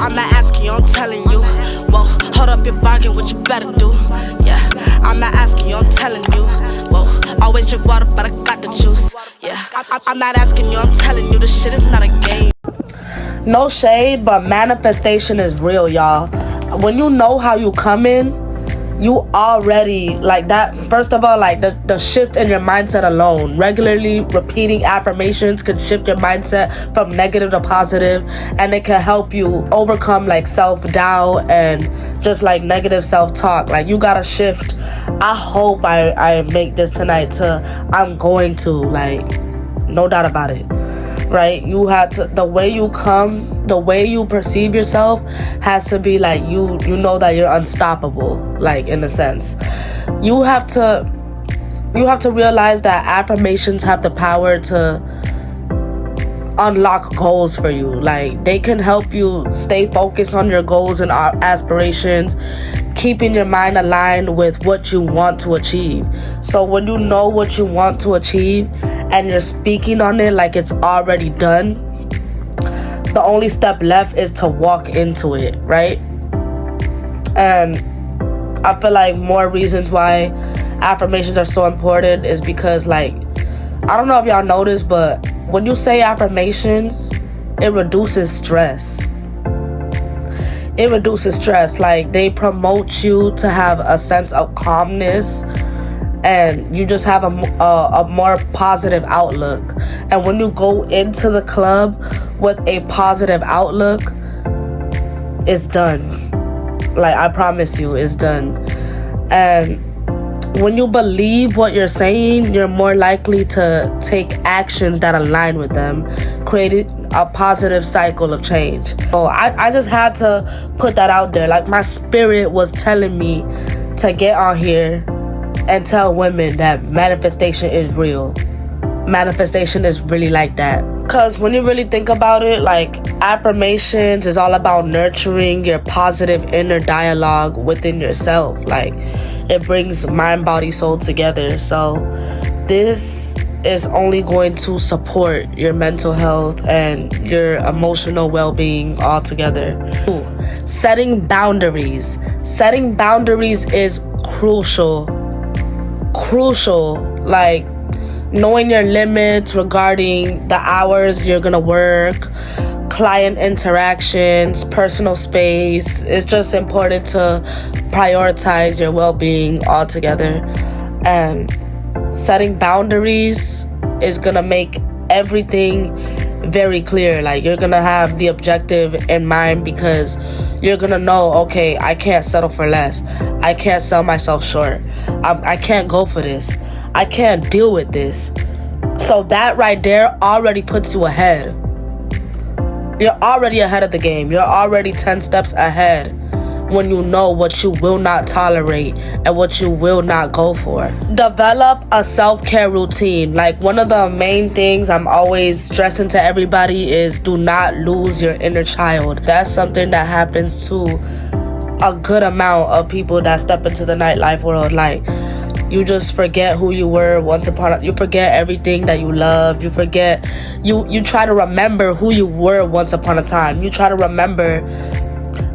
I'm not asking you, I'm telling you. Whoa, hold up your bargain, what you better do. Yeah, I'm not asking you, I'm telling you. Whoa, always drink water, but I got the juice. Yeah, I'm not asking you, I'm telling you. This shit is not a game. No shade, but manifestation is real, y'all. When you know how you coming, you already, like that, first of all, like the shift in your mindset alone. Regularly repeating affirmations can shift your mindset from negative to positive, and it can help you overcome like self-doubt and just like negative self-talk. Like, you gotta shift. I hope I make this tonight I'm going to, like, no doubt about it. Right? You have to, the way you come, the way you perceive yourself has to be like, you know that you're unstoppable, like, in a sense. You have to realize that affirmations have the power to unlock goals for you. Like, they can help you stay focused on your goals and aspirations, keeping your mind aligned with what you want to achieve. So when you know what you want to achieve and you're speaking on it like it's already done, the only step left is to walk into it, right? And I feel like more reasons why affirmations are so important is because, like, I don't know if y'all noticed, but when you say affirmations, it reduces stress. It reduces stress. Like, they promote you to have a sense of calmness, and you just have a more positive outlook. And when you go into the club with a positive outlook, it's done. Like, I promise you, it's done. And when you believe what you're saying, you're more likely to take actions that align with them, creating a positive cycle of change. So I just had to put that out there. Like, my spirit was telling me to get on here and tell women that manifestation is real. Manifestation is really like that. Because when you really think about it, like, affirmations is all about nurturing your positive inner dialogue within yourself. Like, it brings mind, body, soul together. So this is only going to support your mental health and your emotional well-being altogether. Setting boundaries. Setting boundaries is crucial. Like, knowing your limits regarding the hours you're gonna work, client interactions, personal space. It's just important to prioritize your well-being altogether. And setting boundaries is gonna make everything very clear. Like, you're gonna have the objective in mind, because you're gonna know, okay, I can't settle for less. I can't sell myself short. I can't go for this. I can't deal with this. So that right there already puts you ahead. You're already ahead of the game. You're already 10 steps ahead when you know what you will not tolerate and what you will not go for. Develop a self-care routine. Like, one of the main things I'm always stressing to everybody is do not lose your inner child. That's something that happens to a good amount of people that step into the nightlife world. Like, you just forget who you were once upon a, you forget everything that you love. You forget, you try to remember who you were once upon a time. You try to remember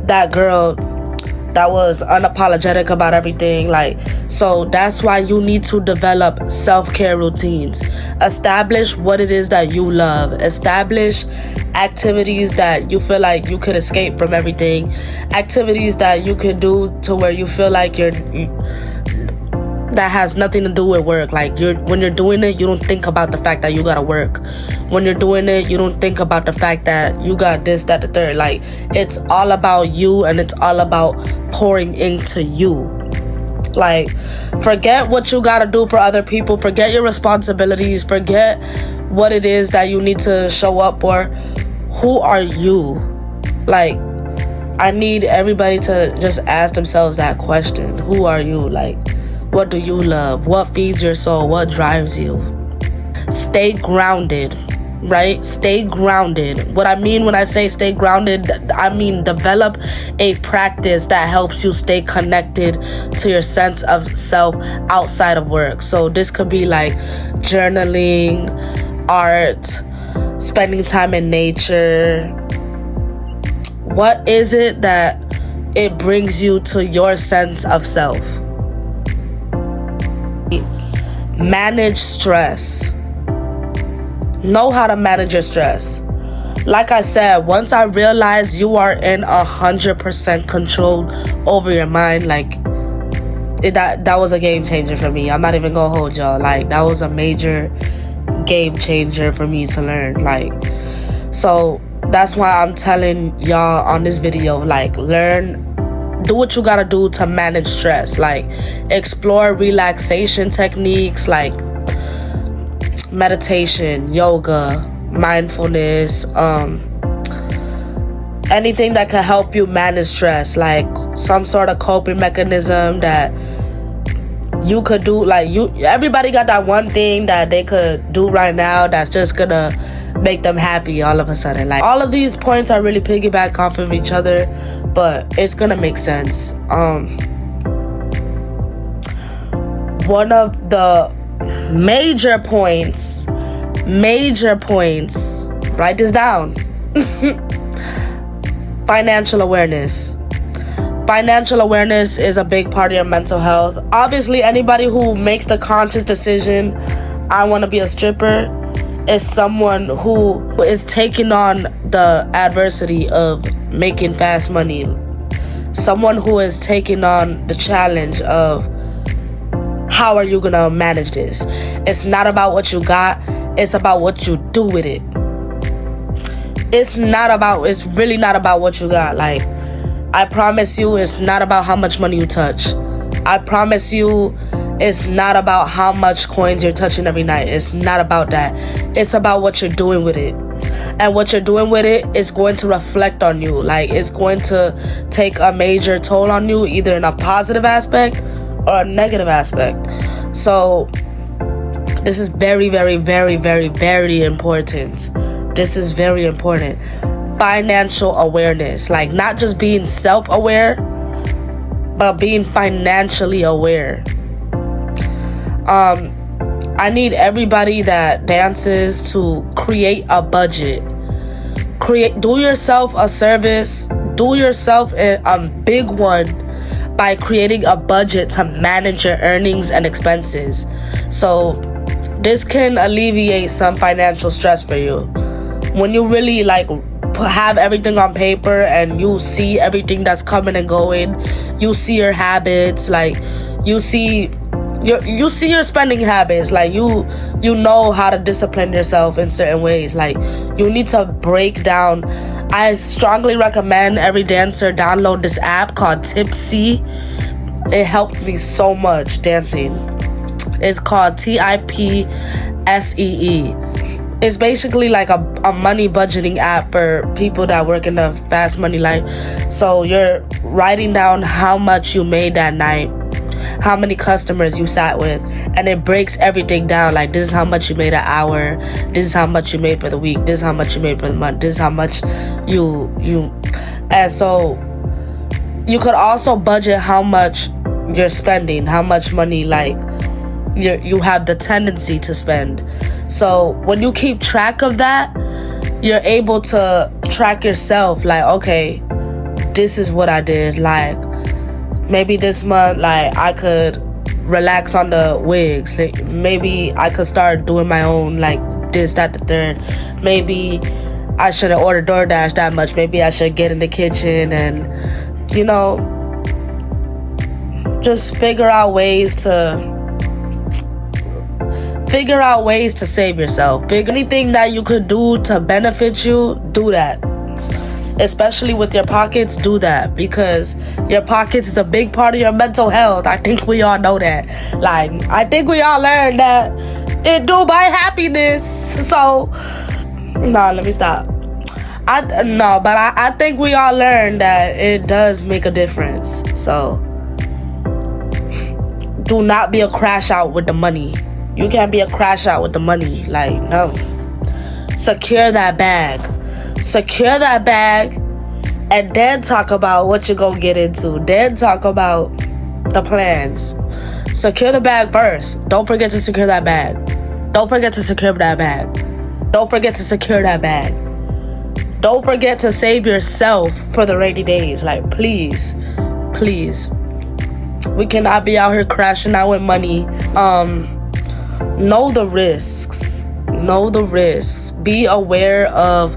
that girl that was unapologetic about everything. Like, so that's why you need to develop self-care routines. Establish what it is that you love. Establish activities that you feel like you could escape from everything. Activities that you can do to where you feel like that has nothing to do with work. Like, when you're doing it, you don't think about the fact that you gotta work. When you're doing it, you don't think about the fact that you got this, that, the third. Like, it's all about you, and it's all about pouring into you. Like, forget what you gotta do for other people. Forget your responsibilities. Forget what it is that you need to show up for. Who are you? Like, I need everybody to just ask themselves that question. Who are you? Like, what do you love? What feeds your soul? What drives you? Stay grounded, right? Stay grounded. What I mean when I say stay grounded, I mean develop a practice that helps you stay connected to your sense of self outside of work. So this could be like journaling, art, spending time in nature, What is it that it brings you to your sense of self? Manage stress. Know how to manage your stress. Like I said, once I realized you are in 100% control over your mind, like that was a game changer for me. I'm not even gonna hold y'all. Like, that was a major game changer for me to learn. Like, so that's why I'm telling y'all on this video, like, do what you gotta do to manage stress. Like, explore relaxation techniques like meditation, yoga, mindfulness, anything that can help you manage stress, like some sort of coping mechanism that you could do. Like, everybody got that one thing that they could do right now that's just gonna make them happy all of a sudden. Like, all of these points are really piggyback off of each other, but it's gonna make sense. One of the major points, write this down. Financial awareness. Financial awareness is a big part of your mental health. Obviously, anybody who makes the conscious decision, I want to be a stripper, is someone who is taking on the adversity of making fast money. Someone who is taking on the challenge of, how are you gonna manage this? It's not about what you got, it's about what you do with it. It's really not about what you got. Like, I promise you, it's not about how much money you touch. I promise you, it's not about how much coins you're touching every night. It's not about that. It's about what you're doing with it. And what you're doing with it is going to reflect on you. Like, it's going to take a major toll on you, either in a positive aspect or a negative aspect. So this is very, very, very, very, very important. This is very important. Financial awareness. Like, not just being self-aware, but being financially aware. I need everybody that dances to create a budget. Do yourself a service. Do yourself a big one by creating a budget to manage your earnings and expenses. So this can alleviate some financial stress for you. When you really have everything on paper and you see everything that's coming and going, you see your habits, like you see your spending habits, like you know how to discipline yourself in certain ways. Like, you need to break down. I strongly recommend every dancer download this app called Tipsy. It helped me so much dancing. It's called TIPSEE. It's basically like a money budgeting app for people that work in the fast money life. So you're writing down how much you made that night, how many customers you sat with, and it breaks everything down. Like, this is how much you made an hour, this is how much you made for the week, this is how much you made for the month, this is how much you and so you could also budget how much you're spending, how much money you have the tendency to spend. So when you keep track of that, you're able to track yourself. Like, okay, this is what I did. Like, maybe this month, I could relax on the wigs. Like, maybe I could start doing my own, this, that, the third. Maybe I shouldn't order DoorDash that much. Maybe I should get in the kitchen and, just figure out ways to save yourself. Anything that you could do to benefit you, do that. Especially with your pockets, do that, because your pockets is a big part of your mental health. I think we all know that. I think we all learned that it do buy happiness. So, let me stop. I think we all learned that it does make a difference. So, do not be a crash out with the money. You can't be a crash out with the money. No. Secure that bag. Secure that bag, and then talk about what you're gonna get into. Then talk about the plans. Secure the bag first. Don't forget to secure that bag. Don't forget to secure that bag. Don't forget to secure that bag. don't forget to save yourself for the rainy days. Like, please. We cannot be out here crashing out with money. Know the risks. Be aware of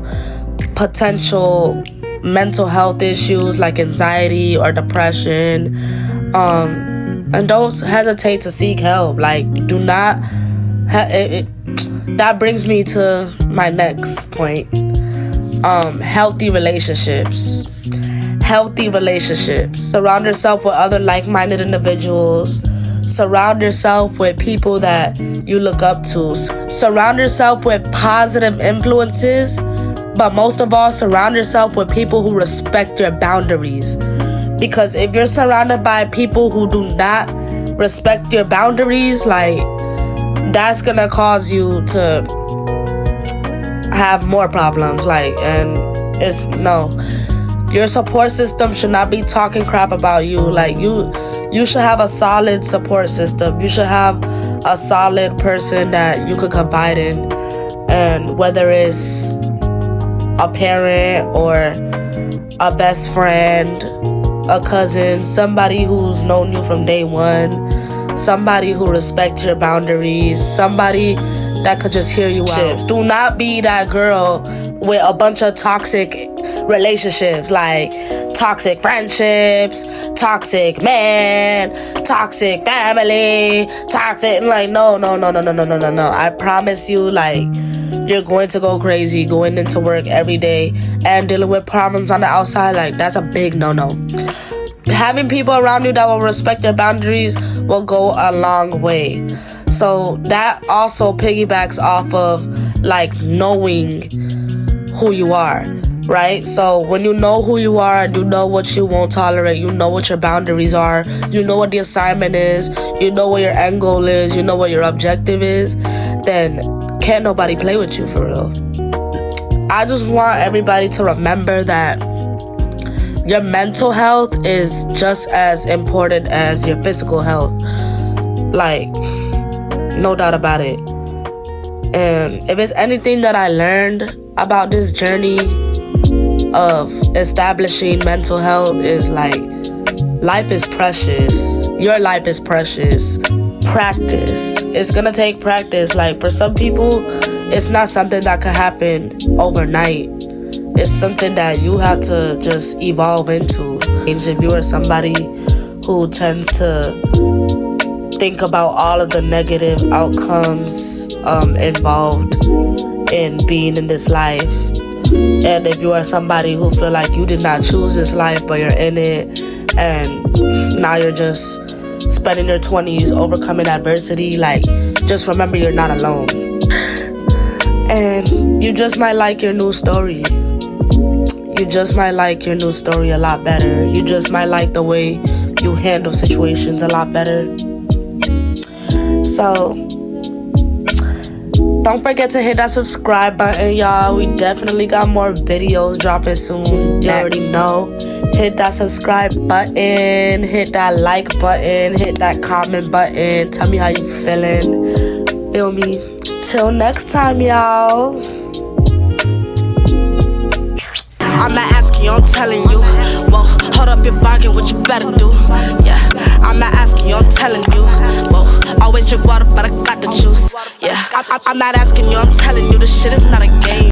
potential mental health issues like anxiety or depression. And don't hesitate to seek help. Like, do not that brings me to my next point. Healthy relationships. Surround yourself with other like-minded individuals. Surround yourself with people that you look up to. Surround yourself with positive influences. But most of all, surround yourself with people who respect your boundaries. Because if you're surrounded by people who do not respect your boundaries, like, that's gonna cause you to have more problems. Like, and it's no. Your support system should not be talking crap about you. Like, you should have a solid support system. You should have a solid person that you could confide in. And whether it's a parent or a best friend, a cousin, somebody who's known you from day one, somebody who respects your boundaries, somebody that could just hear you out. Do not be that girl with a bunch of toxic relationships, like toxic friendships, toxic man, toxic family, toxic, like, no. I promise you, like, you're going to go crazy going into work every day and dealing with problems on the outside. Like, that's a big no. Having people around you that will respect your boundaries will go a long way. So that also piggybacks off of, like, knowing who you are, right? So when you know who you are, you know what you won't tolerate, you know what your boundaries are, you know what the assignment is, you know what your end goal is, you know what your objective is, then can't nobody play with you, for real. I just want everybody to remember that your mental health is just as important as your physical health. Like, no doubt about it. And if it's anything that I learned about this journey of establishing mental health, is like, life is precious. Your life is precious. Practice. It's gonna take practice. Like, for some people, it's not something that could happen overnight. It's something that you have to just evolve into. And if you are somebody who tends to think about all of the negative outcomes involved in being in this life, and if you are somebody who feel like you did not choose this life but you're in it, and now you're just spending your 20s overcoming adversity, like, just remember you're not alone. And you just might like your new story. You just might like your new story a lot better. You just might like the way you handle situations a lot better. So don't forget to hit that subscribe button, y'all. We definitely got more videos dropping soon. You already know. Hit that subscribe button, hit that like button, hit that comment button. Tell me how you feeling. Feel me? Till next time, y'all. I'm not asking you, I'm telling you. Whoa, hold up your bargain, what you better do. Yeah, I'm not asking you, I'm telling you. Whoa, always drink water, but I got the juice. Yeah, I'm not asking you, I'm telling you. This shit is not a game.